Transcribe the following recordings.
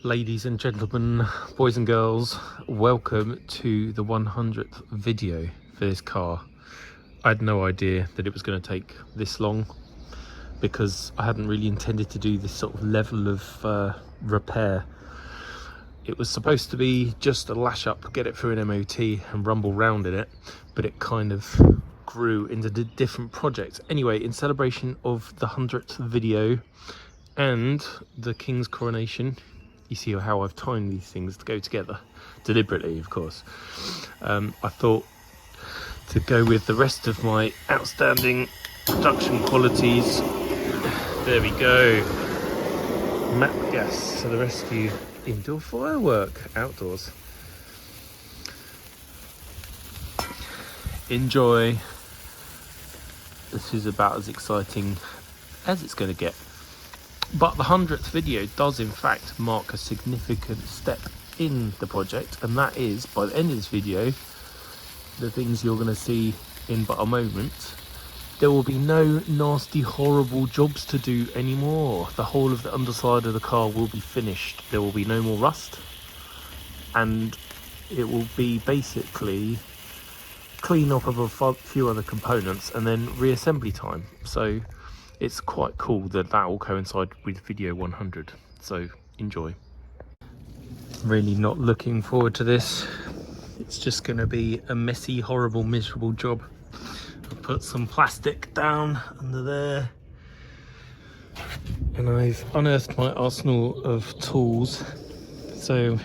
Ladies and gentlemen, boys and girls, welcome to the 100th video for this car. I had no idea that it was going to take this long because I hadn't really intended to do this sort of level of repair. It was supposed to be just a lash up, get it through an MOT and rumble round in it, but it kind of grew into the different projects. Anyway, in celebration of the 100th video and the King's coronation, you see how I've timed these things to go together, deliberately of course. I thought to go with the rest of my outstanding production qualities. There we go. Map gas to the rescue. Indoor firework, outdoors. Enjoy. This is about as exciting as it's going to get. But the 100th video does in fact mark a significant step in the project, and that is, by the end of this video, the things you're going to see in but a moment, there will be no nasty horrible jobs to do anymore. The whole of the underside of the car will be finished. There will be no more rust, and it will be basically clean up of a few other components and then reassembly time. So it's quite cool that that will coincide with video 100, so enjoy. Really not looking forward to this. It's just going to be a messy, horrible, miserable job. I've put some plastic down under there, and I've unearthed my arsenal of tools. So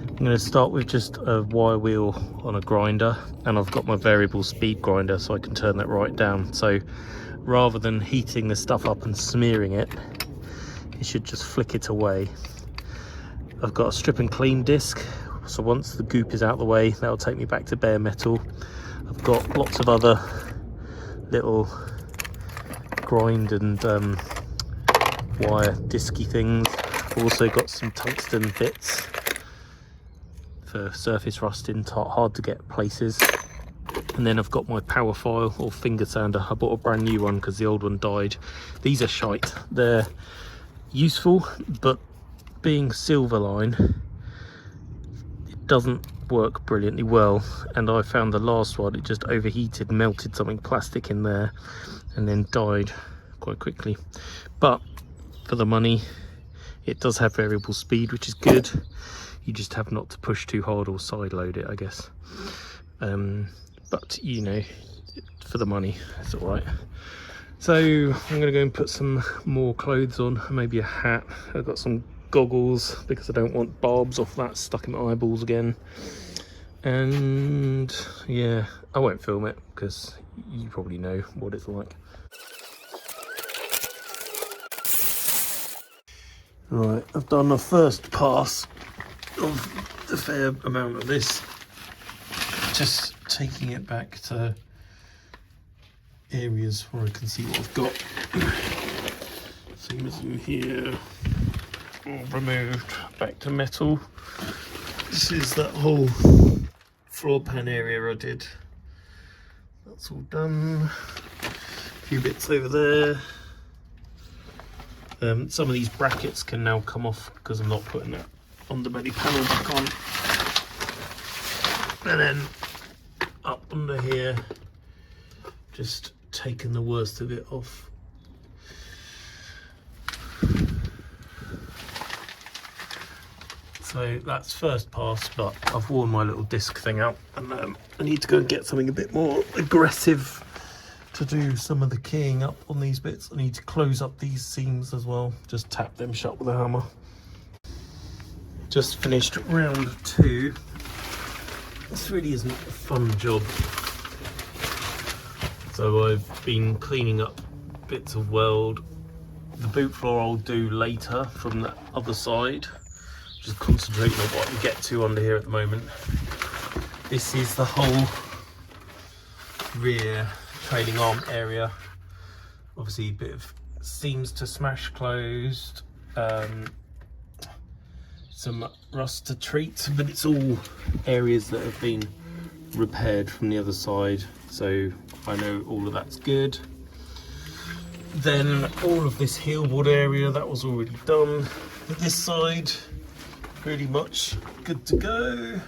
I'm going to start with just a wire wheel on a grinder, and I've got my variable speed grinder so I can turn that right down. So rather than heating the stuff up and smearing it, it should just flick it away. I've got a strip and clean disc, so once the goop is out of the way, that'll take me back to bare metal. I've got lots of other little grind and wire disky things. I've also got some tungsten bits for surface rusting, hard to get places. And then I've got my power file or finger sander. I bought a brand new one because the old one died. These are shite. They're useful, but being Silverline, it doesn't work brilliantly well. And I found the last one, it just overheated, melted something plastic in there, and then died quite quickly. But for the money, it does have variable speed, which is good. You just have not to push too hard or side load it, I guess. But you know, for the money, it's all right. So I'm gonna go and put some more clothes on, maybe a hat. I've got some goggles because I don't want barbs off that stuck in my eyeballs again. And yeah, I won't film it because you probably know what it's like. Right, I've done the first pass of the fair amount of this. Just taking it back to areas where I can see what I've got. Same as in here, all removed, back to metal. This is that whole floor pan area I did. That's all done. A few bits over there. Some of these brackets can now come off because I'm not putting that underbelly panel back on. And then up under here, just taking the worst of it off. So that's first pass, but I've worn my little disc thing out, and I need to go and get something a bit more aggressive to do some of the keying up on these bits. I need to close up these seams as well, just tap them shut with a hammer. Just finished round 2. This really isn't a fun job. So I've been cleaning up bits of weld. The boot floor I'll do later from the other side. Just concentrating on what I can get to under here at the moment. This is the whole rear trailing arm area. Obviously a bit of seams to smash closed. Some rust to treat, but it's all areas that have been repaired from the other side, so I know all of that's good. Then all of this heel board area, that was already done. This side, pretty much good to go.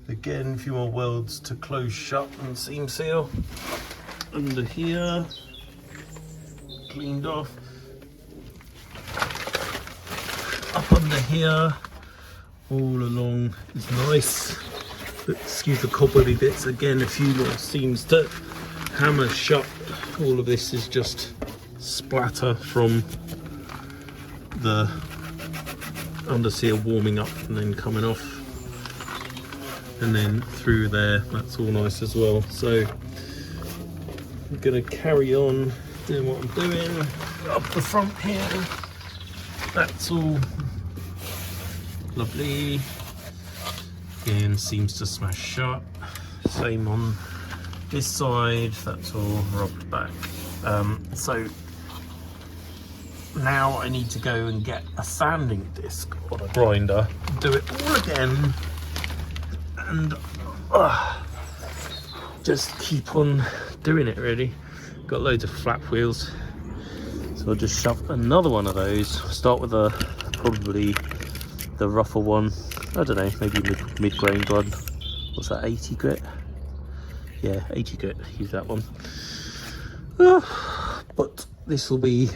Again, a few more welds to close shut and seam seal. Under here, cleaned off. Up under here, all along is nice. But excuse the cobbledy bits, again a few more seams to hammer shut. All of this is just splatter from the underseal warming up and then coming off. And then through there, that's all nice as well. So I'm gonna carry on doing what I'm doing. Up the front here, that's all lovely. Again, seems to smash shut. Same on this side, that's all rubbed back. So now I need to go and get a sanding disc on a grinder, do it all again, and just keep on doing it really. Got loads of flap wheels, so I'll just shove another one of those. Start with probably the rougher one. I don't know, maybe mid-grained one. What's that, 80 grit? Yeah, 80 grit, use that one. But this will be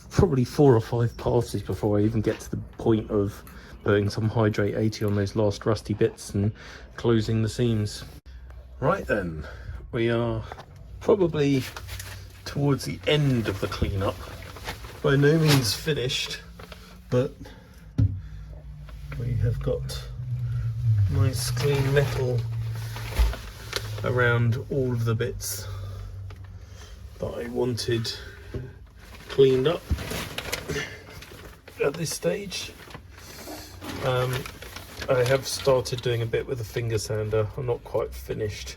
probably 4 or 5 passes before I even get to the point of putting some hydrate 80 on those last rusty bits and closing the seams. Right then, we are probably towards the end of the cleanup. By no means finished, but we have got nice clean metal around all of the bits that I wanted cleaned up at this stage. I have started doing a bit with a finger sander. I'm not quite finished.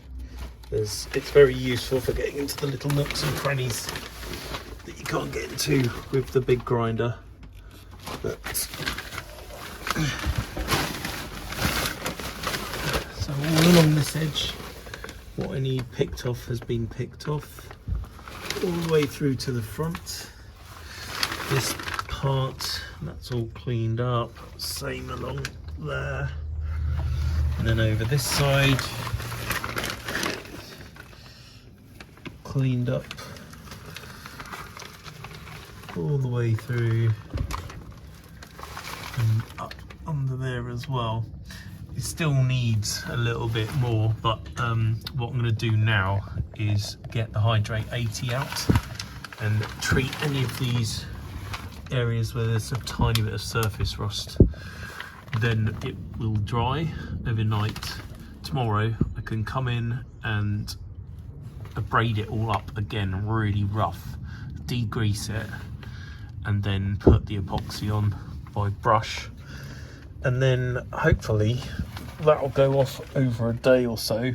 It's very useful for getting into the little nooks and crannies that you can't get into with the big grinder. But so all along this edge, what I need picked off has been picked off, all the way through to the front. This part, that's all cleaned up, same along there, and then over this side, cleaned up all the way through and up under there as well. It still needs a little bit more, but what I'm going to do now is get the hydrate 80 out and treat any of these areas where there's a tiny bit of surface rust. Then it will dry overnight. Tomorrow I can come in and braid it all up again really rough, degrease it, and then put the epoxy on by brush, and then hopefully that'll go off over a day or so,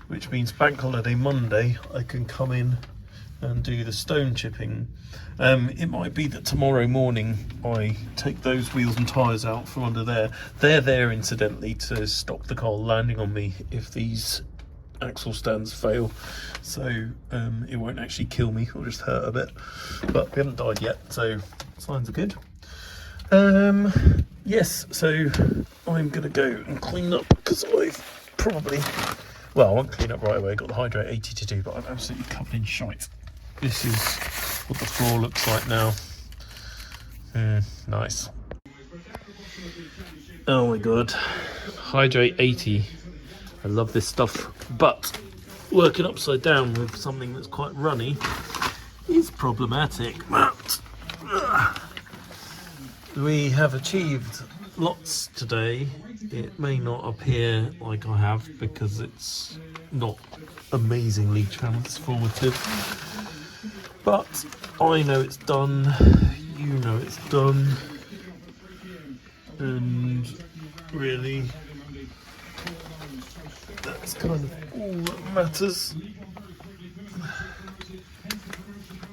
which means bank holiday Monday I can come in and do the stone chipping. It might be that tomorrow morning I take those wheels and tyres out from under there. They're there incidentally to stop the car landing on me if these axle stands fail, so it won't actually kill me, it'll just hurt a bit, but we haven't died yet, so signs are good. Yes, so I'm gonna go and clean up because I've probably, well, I won't clean up right away, I've got the hydrate 80 to do, but I'm absolutely covered in shite. This is what the floor looks like now. Nice. Oh my god, hydrate 80. I love this stuff, but working upside down with something that's quite runny is problematic. But we have achieved lots today. It may not appear like I have because it's not amazingly transformative, but I know it's done, you know it's done, and really that's kind of all that matters.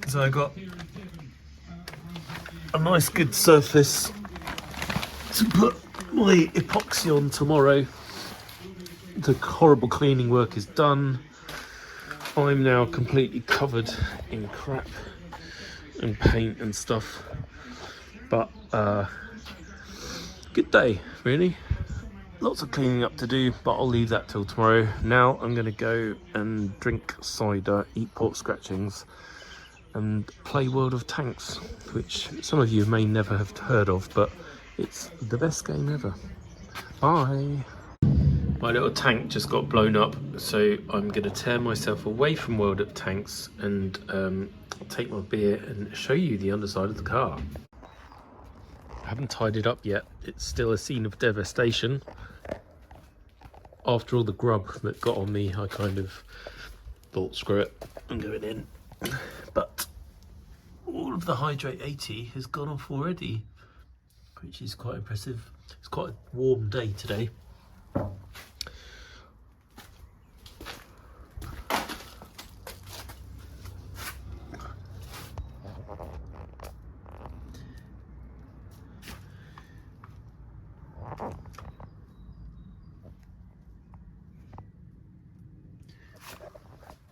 So I got a nice good surface to put my epoxy on tomorrow. The horrible cleaning work is done. I'm now completely covered in crap and paint and stuff, but good day, really. Lots of cleaning up to do, but I'll leave that till tomorrow. Now I'm going to go and drink cider, eat pork scratchings, and play World of Tanks, which some of you may never have heard of, but it's the best game ever. Bye. My little tank just got blown up, so I'm going to tear myself away from World of Tanks and take my beer and show you the underside of the car. I haven't tied it up yet. It's still a scene of devastation. After all the grub that got on me, I kind of thought, screw it, I'm going in. But all of the Hydrate 80 has gone off already, which is quite impressive. It's quite a warm day today.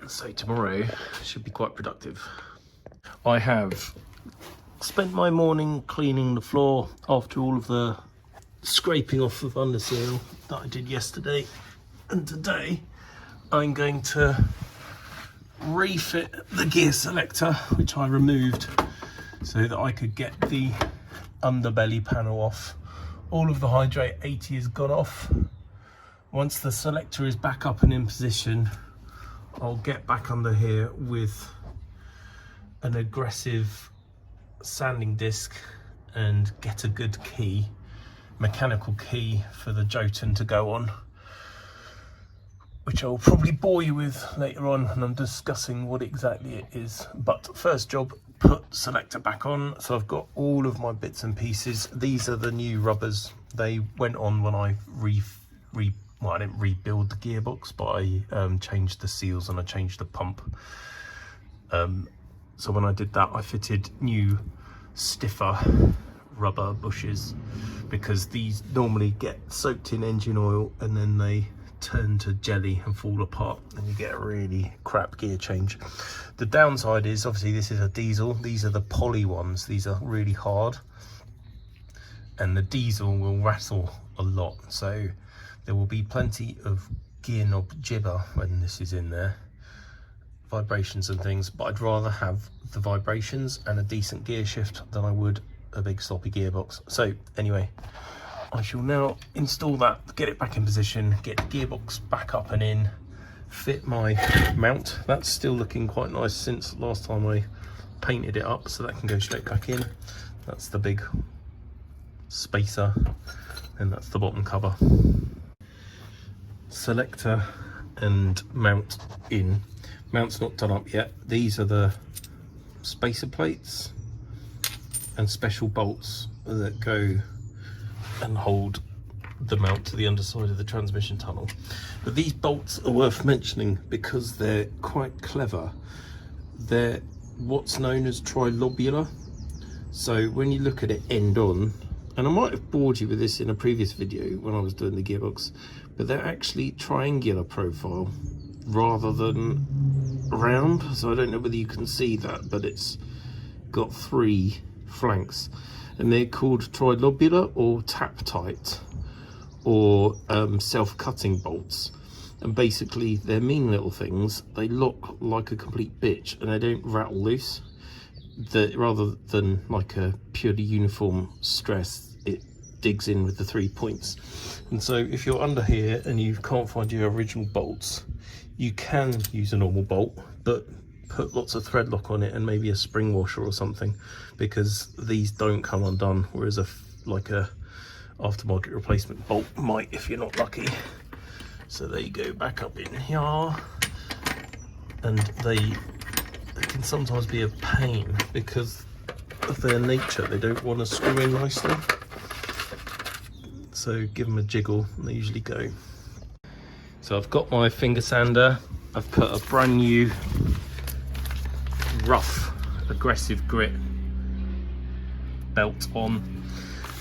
So tomorrow should be quite productive. I have spent my morning cleaning the floor after all of the scraping off of underseal that I did yesterday, and today I'm going to refit the gear selector, which I removed so that I could get the underbelly panel off. All of the Hydrate 80 has gone off. Once the selector is back up and in position, I'll get back under here with an aggressive sanding disc and get a good key, mechanical key for the Jotun to go on, which I'll probably bore you with later on when I'm discussing what exactly it is. But first job, put selector back on. So I've got all of my bits and pieces. These are the new rubbers. They went on when I well, I didn't rebuild the gearbox, but I changed the seals and I changed the pump. So when I did that, I fitted new stiffer rubber bushes, because these normally get soaked in engine oil and then they turn to jelly and fall apart and you get a really crap gear change. The downside is obviously this is a diesel. These are the poly ones. These are really hard and the diesel will rattle a lot. So there will be plenty of gear knob jibber when this is in there, vibrations and things, but I'd rather have the vibrations and a decent gear shift than I would a big sloppy gearbox. So anyway, I shall now install that, get it back in position, get the gearbox back up and in, fit my mount. That's still looking quite nice since last time I painted it up, so that can go straight back in. That's the big spacer and that's the bottom cover. Selector and mount in. Mount's not done up yet. These are the spacer plates and special bolts that go and hold the mount to the underside of the transmission tunnel. But these bolts are worth mentioning because they're quite clever. They're what's known as trilobular. So when you look at it end on, and I might have bored you with this in a previous video when I was doing the gearbox, but they're actually triangular profile rather than round. So I don't know whether you can see that, but it's got 3 flanks and they're called trilobular or tap tight or self-cutting bolts. And basically they're mean little things. They look like a complete bitch and they don't rattle loose. Rather than like a purely uniform stress, it digs in with the 3 points. And so if you're under here and you can't find your original bolts, you can use a normal bolt, but put lots of thread lock on it and maybe a spring washer or something, because these don't come undone, whereas like a aftermarket replacement bolt might if you're not lucky. So there you go, back up in here. And they can sometimes be a pain because of their nature. They don't want to screw in nicely, so give them a jiggle and they usually go. So I've got my finger sander. I've put a brand new rough aggressive grit belt on,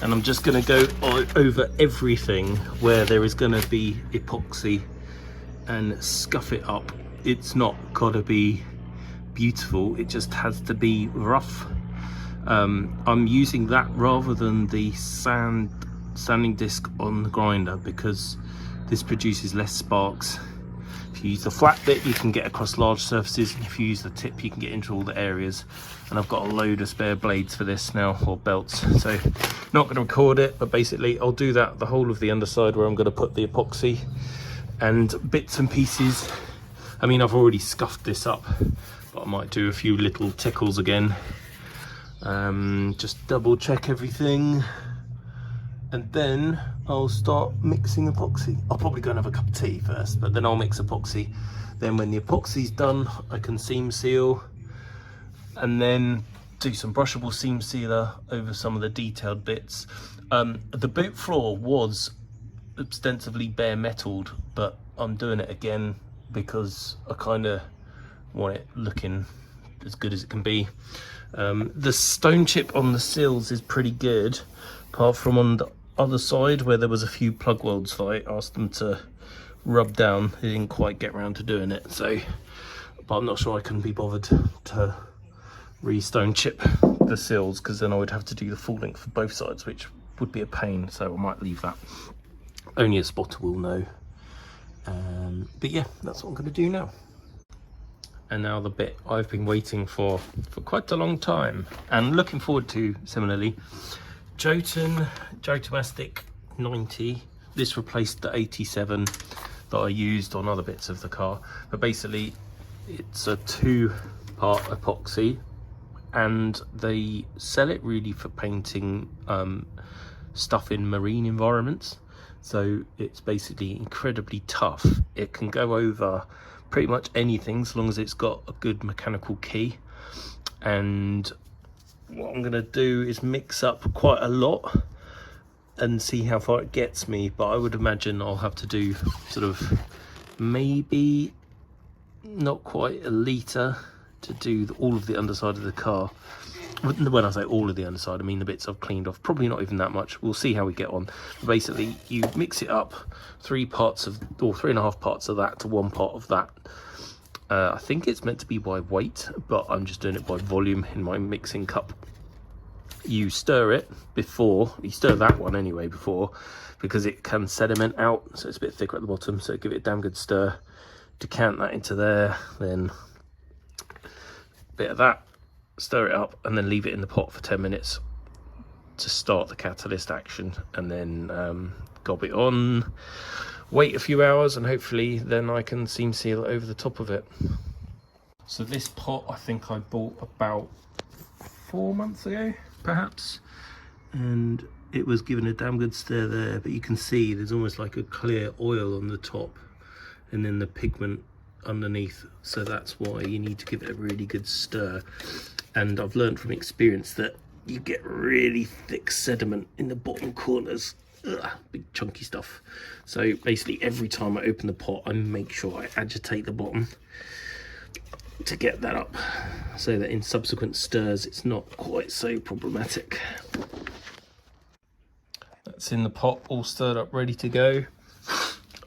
and I'm just going to go over everything where there is going to be epoxy and scuff it up. It's not got to be beautiful, it just has to be rough. I'm using that rather than the sand sanding disc on the grinder because this produces less sparks. If you use the flat bit, you can get across large surfaces. If you use the tip, you can get into all the areas. And I've got a load of spare blades for this now, or belts. So not going to record it, but basically I'll do that the whole of the underside where I'm going to put the epoxy and bits and pieces. I mean, I've already scuffed this up, but I might do a few little tickles again. Just double check everything. And then I'll start mixing epoxy. I'll probably go and have a cup of tea first, but then I'll mix epoxy. Then when the epoxy's done, I can seam seal and then do some brushable seam sealer over some of the detailed bits. The boot floor was extensively bare metalled, but I'm doing it again because I kind of want it looking as good as it can be. The stone chip on the sills is pretty good, apart from on the other side where there was a few plug welds that I asked them to rub down. They didn't quite get around to doing it, so, but I'm not sure I can be bothered to re-stone chip the sills, because then I would have to do the full length for both sides, which would be a pain, so I might leave that. Only a spotter will know. But yeah, that's what I'm going to do now. And now the bit I've been waiting for quite a long time and looking forward to similarly. Jotun Jotamastic 90. This replaced the 87 that I used on other bits of the car. But basically, it's a 2-part epoxy, and they sell it really for painting stuff in marine environments. So it's basically incredibly tough. It can go over pretty much anything as long as it's got a good mechanical key. And what I'm going to do is mix up quite a lot and see how far it gets me, but I would imagine I'll have to do sort of maybe not quite a litre to do all of the underside of the car. When I say all of the underside, I mean the bits I've cleaned off. Probably not even that much. We'll see how we get on. But basically, you mix it up, 3.5 parts of that to 1 part of that. I think it's meant to be by weight, but I'm just doing it by volume in my mixing cup. You stir it before, you stir that one anyway before, because it can sediment out, so it's a bit thicker at the bottom, so give it a damn good stir. Decant that into there, then a bit of that, stir it up, and then leave it in the pot for 10 minutes to start the catalyst action, and then gob it on, wait a few hours, and hopefully then I can seam seal over the top of it. So this pot I think I bought about 4 months ago, perhaps, and it was given a damn good stir there, but you can see there's almost like a clear oil on the top and then the pigment underneath, so that's why you need to give it a really good stir. And I've learned from experience that you get really thick sediment in the bottom corners. Ugh, big chunky stuff. So basically every time I open the pot, I make sure I agitate the bottom to get that up, so that in subsequent stirs it's not quite so problematic. That's in the pot, all stirred up, ready to go.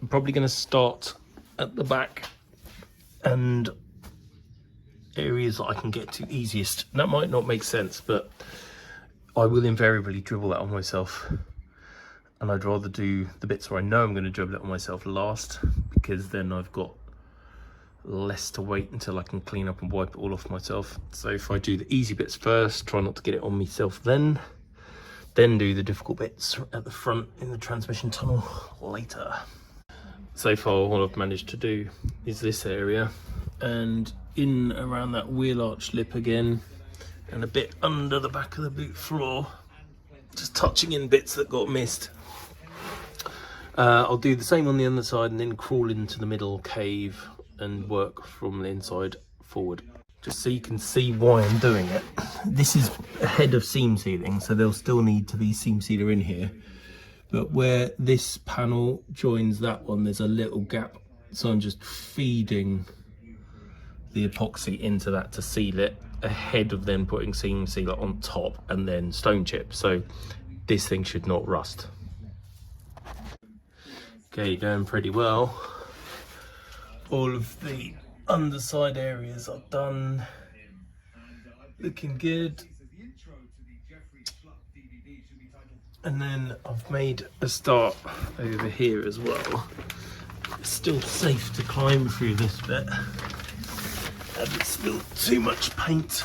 I'm probably going to start at the back and areas that I can get to easiest. That might not make sense, but I will invariably dribble that on myself, and I'd rather do the bits where I know I'm going to dribble it on myself last, because then I've got less to wait until I can clean up and wipe it all off myself. So if I do the easy bits first, try not to get it on myself then do the difficult bits at the front in the transmission tunnel later. So far all I've managed to do is this area, and in around that wheel arch lip again, and a bit under the back of the boot floor, just touching in bits that got missed. I'll do the same on the other side and then crawl into the middle cave and work from the inside forward. Just so you can see why I'm doing it. This is ahead of seam sealing, so there'll still need to be seam sealer in here. But where this panel joins that one, there's a little gap. So I'm just feeding the epoxy into that to seal it, ahead of then putting seam sealer on top and then stone chip. So this thing should not rust. Okay, going pretty well. All of the underside areas are done, looking good. And then I've made a start over here as well. It's still safe to climb through this bit. Haven't spilled too much paint,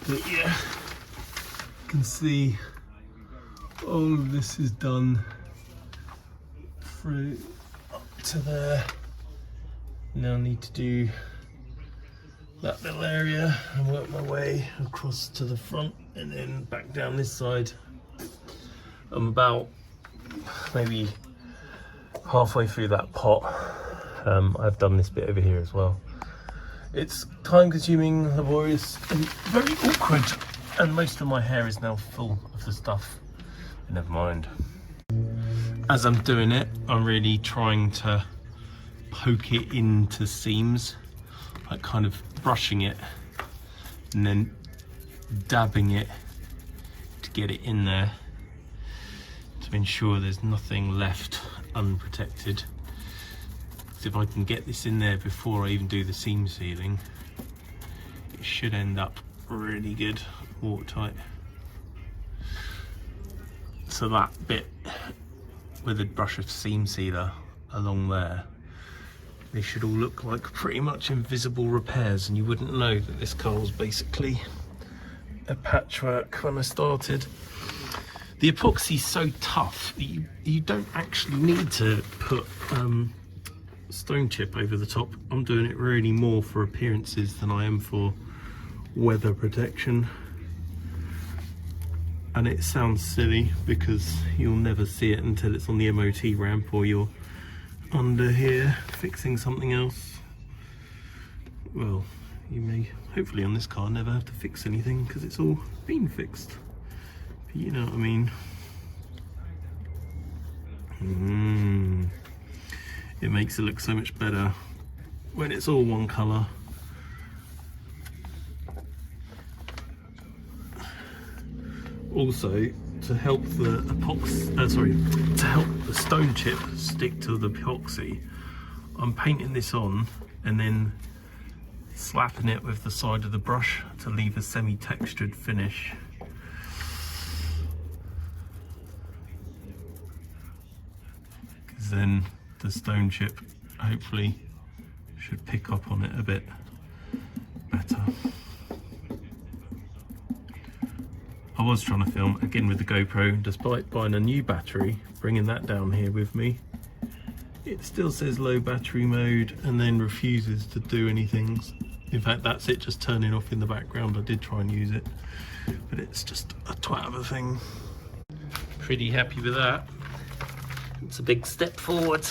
but yeah, you can see all of this is done through up to there. Now I need to do that little area and work my way across to the front and then back down this side. I'm about maybe halfway through that pot. I've done this bit over here as well. It's time consuming, laborious and very awkward, and most of my hair is now full of the stuff. Never mind. As I'm doing it, I'm really trying to poke it into seams, like kind of brushing it and then dabbing it to get it in there to ensure there's nothing left unprotected. So if I can get this in there before I even do the seam sealing, it should end up really good, watertight. So that bit with a brush of seam sealer along there, they should all look like pretty much invisible repairs, and you wouldn't know that this car was basically a patchwork when I started. The epoxy's so tough that you don't actually need to put stone chip over the top. I'm doing it really more for appearances than I am for weather protection. And it sounds silly because you'll never see it until it's on the MOT ramp or you're under here fixing something else. Well, you may hopefully on this car never have to fix anything because it's all been fixed, but you know what I mean. It makes it look so much better when it's all one colour. Also, to help the to help the stone chip stick to the epoxy, I'm painting this on and then slapping it with the side of the brush to leave a semi-textured finish. Because then the stone chip hopefully should pick up on it a bit better. I was trying to film again with the GoPro, despite buying a new battery, bringing that down here with me. It still says low battery mode and then refuses to do anything. In fact, that's it just turning off in the background. I did try and use it, but it's just a twat of a thing. Pretty happy with that. It's a big step forward.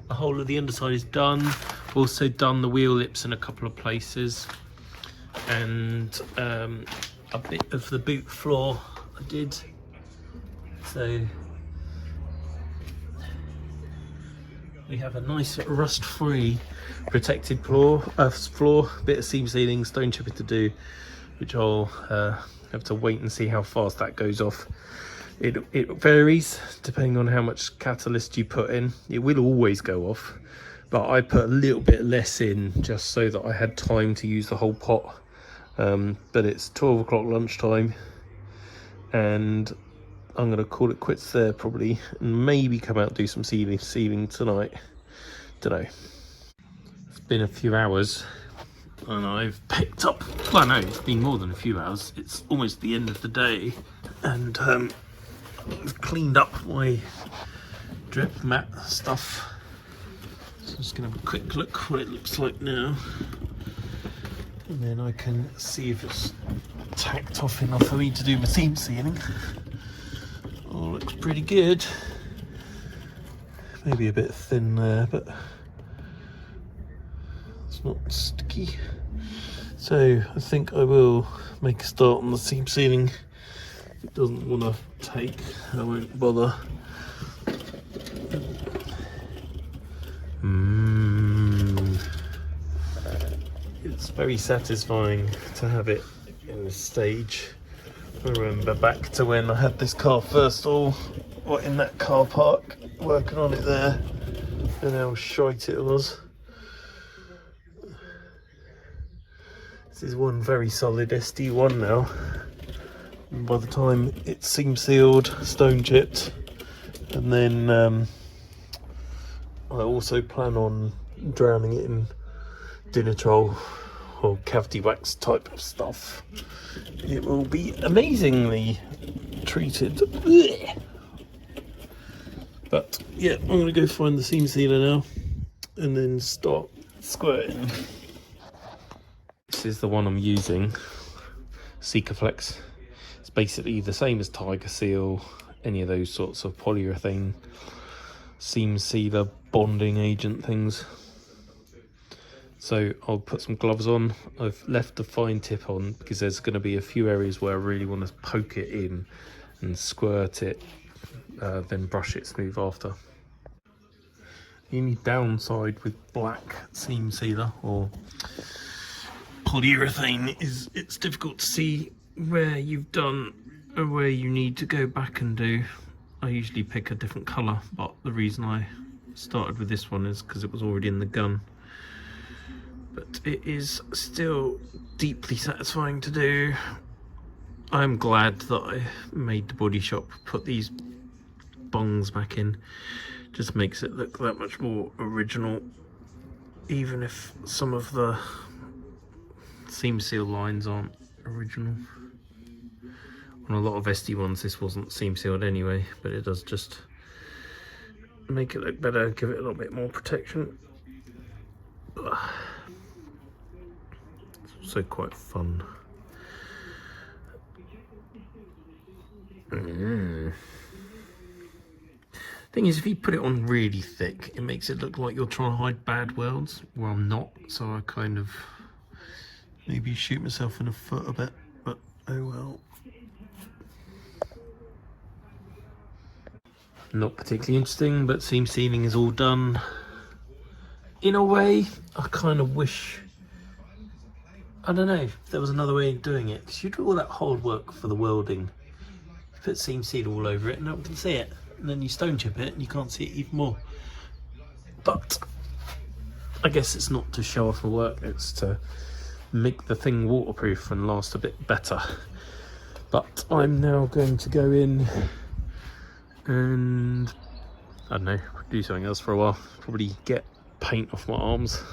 The whole of the underside is done. Also done the wheel lips in a couple of places. And a bit of the boot floor I did. So we have a nice rust-free protected floor, bit of seam sealing, stone chipping to do, which I'll have to wait and see how fast that goes off. It varies depending on how much catalyst you put in. It will always go off, but I put a little bit less in just so that I had time to use the whole pot. But it's 12 o'clock lunchtime and I'm going to call it quits there probably, and maybe come out and do some sealing tonight. Don't know. It's been a few hours and I've picked up, well no, it's been more than a few hours. It's almost the end of the day, and I've cleaned up my drip mat stuff. So I'm just going to have a quick look what it looks like now. And then I can see if it's tacked off enough for me to do my seam sealing. Oh, looks pretty good. Maybe a bit thin there, but it's not sticky. So I think I will make a start on the seam sealing. If it doesn't want to take, I won't bother. It's very satisfying to have it in this stage. I remember back to when I had this car first, in that car park, working on it there, and how shite it was. This is one very solid SD1 now. By the time it's seam sealed, stone chipped, and then I also plan on drowning it in Dinitrol or cavity wax type of stuff. It will be amazingly treated. But yeah, I'm going to go find the seam sealer now and then start squirting. This is the one I'm using, Sikaflex. It's basically the same as Tiger Seal, any of those sorts of polyurethane seam sealer bonding agent things. So I'll put some gloves on. I've left the fine tip on because there's going to be a few areas where I really want to poke it in and squirt it, then brush it smooth after. The only downside with black seam sealer or polyurethane is it's difficult to see where you've done and where you need to go back and do. I usually pick a different colour, but the reason I started with this one is because it was already in the gun. But it is still deeply satisfying to do. I'm glad that I made the body shop put these bungs back in. Just makes it look that much more original, even if some of the seam seal lines aren't original. On a lot of SD1s this wasn't seam sealed anyway, but it does just make it look better, give it a little bit more protection. It's also quite fun. Thing is, if you put it on really thick, it makes it look like you're trying to hide bad welds. Well, I'm not, so I kind of maybe shoot myself in the foot a bit, but oh well. Not particularly interesting, but seam sealing is all done. In a way, I kind of wish, I don't know, if there was another way of doing it, because you do all that hard work for the welding, you put seam seal all over it and no one can see it, and then you stone chip it and you can't see it even more. But I guess it's not to show off the work, it's to make the thing waterproof and last a bit better. But I'm now going to go in and, I don't know, do something else for a while. Probably get paint off my arms.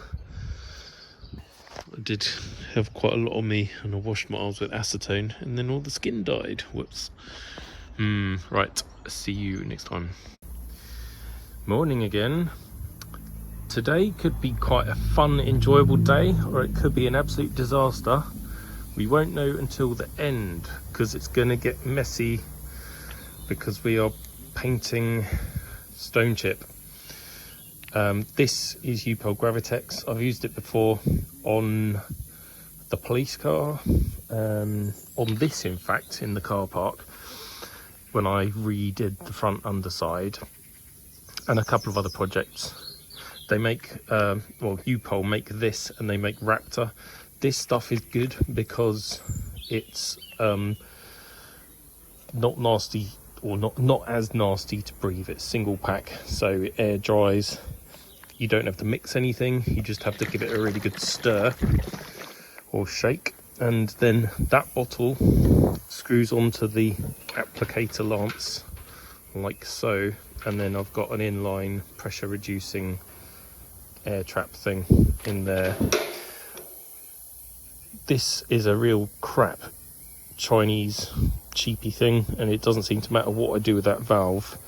I did have quite a lot on me and I washed my arms with acetone and then all the skin died. Whoops. Right, see you next time. Morning again. Today could be quite a fun, enjoyable day, or it could be an absolute disaster. We won't know until the end because it's going to get messy because we are painting stone chip. This is Upol Gravitex. I've used it before on the police car, on this in fact, in the car park, when I redid the front underside, and a couple of other projects. They make, well, Upol make this and they make Raptor. This stuff is good because it's not nasty, or not as nasty to breathe. It's single pack, so it air dries. You don't have to mix anything, you just have to give it a really good stir or shake, and then that bottle screws onto the applicator lance like so, and then I've got an inline pressure reducing air trap thing in there. This is a real crap Chinese cheapy thing, and it doesn't seem to matter what I do with that valve.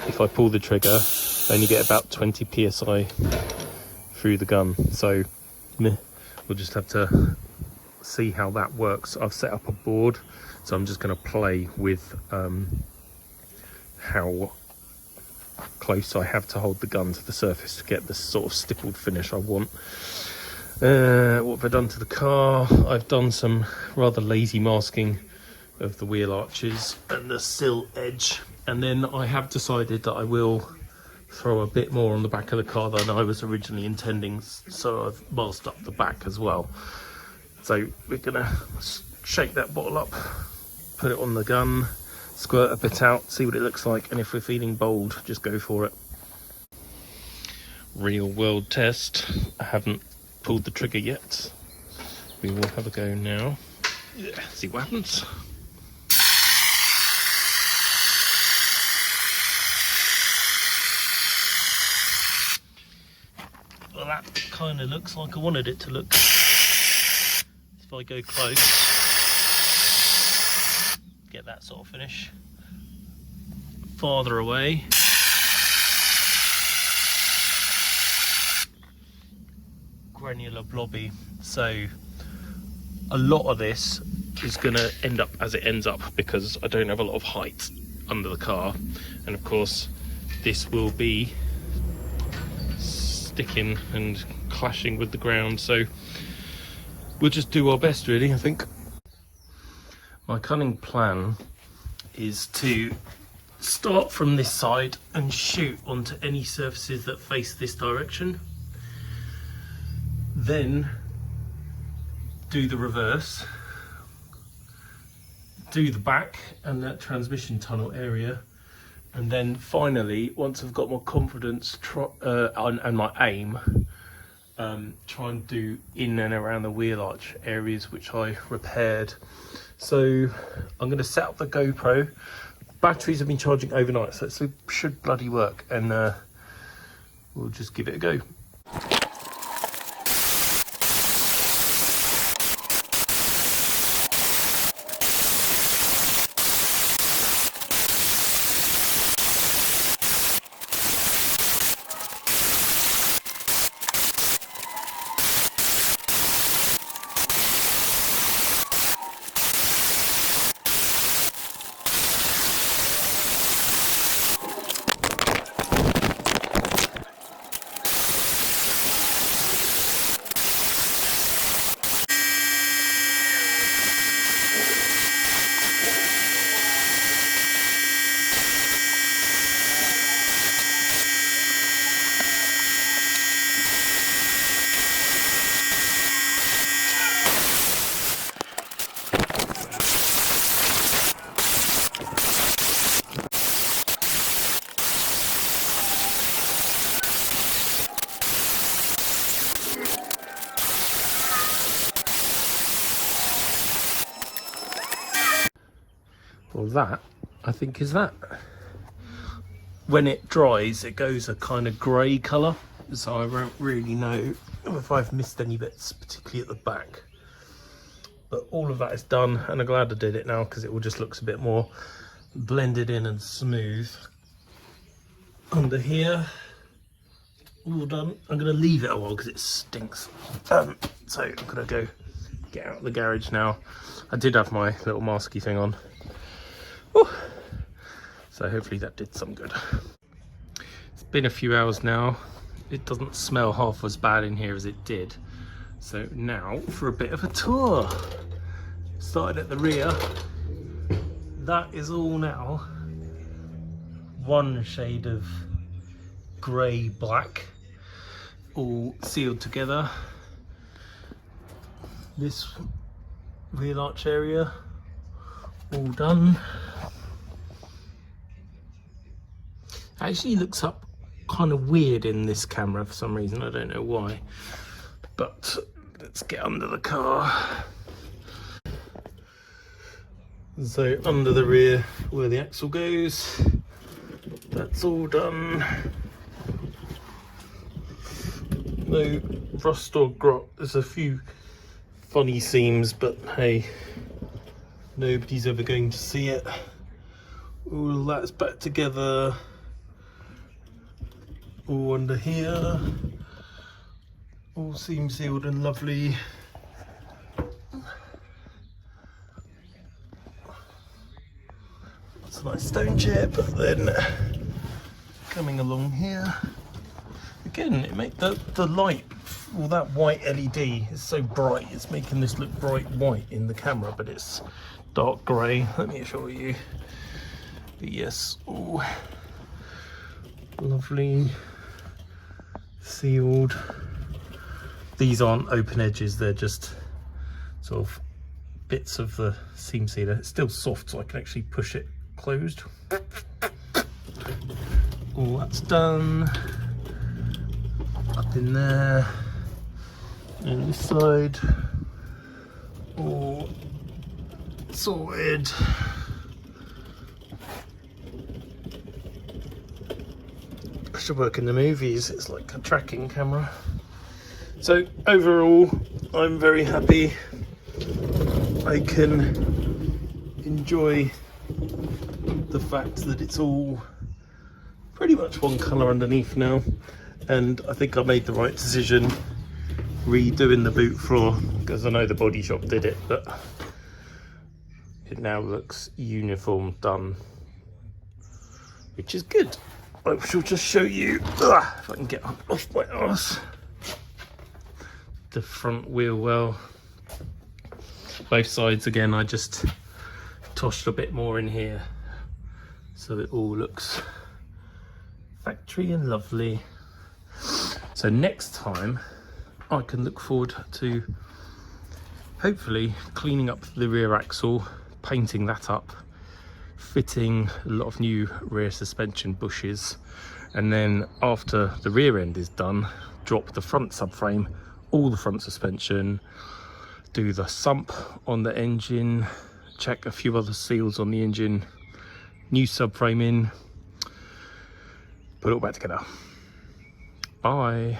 If I pull the trigger, I only get about 20 psi through the gun, so we'll just have to see how that works. I've set up a board, so I'm just going to play with how close I have to hold the gun to the surface to get the sort of stippled finish I want. What have I done to the car? I've done some rather lazy masking of the wheel arches and the sill edge, and then I have decided that I will throw a bit more on the back of the car than I was originally intending, so I've masked up the back as well. So we're gonna shake that bottle up, put it on the gun, squirt a bit out, see what it looks like, and if we're feeling bold, just go for it. Real world test. I haven't pulled the trigger yet. We will have a go now. Yeah, see what happens. kind of looks like I wanted it to look. If I go close, get that sort of finish. Farther away, granular blobby. So a lot of this is going to end up as it ends up because I don't have a lot of height under the car, and of course this will be sticking and clashing with the ground, so we'll just do our best really. I think my cunning plan is to start from this side and shoot onto any surfaces that face this direction, then do the reverse, do the back and that transmission tunnel area, and then finally, once I've got more confidence and my aim, try and do in and around the wheel arch areas which I repaired. So I'm going to set up the GoPro. Batteries have been charging overnight, so it should bloody work, and we'll just give it a go. Well, that I think is that. When it dries, it goes a kind of grey colour, so I won't really know if I've missed any bits, particularly at the back. But all of that is done, and I'm glad I did it now because it all just looks a bit more blended in and smooth. Under here, all done. I'm going to leave it a while because it stinks. So I'm going to go get out of the garage now. I did have my little masky thing on. Whew. So hopefully that did some good. It's been a few hours now. It doesn't smell half as bad in here as it did. So now for a bit of a tour. Started at the rear. That is all now one shade of grey black, all sealed together. This wheel arch area all done. Actually looks up kind of weird in this camera for some reason, I don't know why. But let's get under the car. So under the rear where the axle goes, that's all done. No rust or grot. There's a few funny seams, but hey, nobody's ever going to see it. All that's back together. All under here. All seam sealed and lovely. It's a nice stone chair, but then coming along here, again, it make the light, all that white LED is so bright, it's making this look bright white in the camera, but it's dark grey. Let me assure you. But yes, oh, lovely, sealed. These aren't open edges, they're just sort of bits of the seam sealer. It's still soft, so I can actually push it closed. All that's done. Up in there. And this side. All sorted. Should work in the movies. It's like a tracking camera. So overall, I'm very happy. I can enjoy the fact that it's all pretty much one colour underneath now, and I think I made the right decision redoing the boot floor, because I know the body shop did it, but it now looks uniform done, which is good. I shall just show you, if I can get off my arse, the front wheel well. Both sides again, I just toshed a bit more in here so it all looks factory and lovely. So next time I can look forward to hopefully cleaning up the rear axle, painting that up, fitting a lot of new rear suspension bushes, and then after the rear end is done, drop the front subframe, all the front suspension, do the sump on the engine, check a few other seals on the engine, new subframe in, put it all back together. Bye.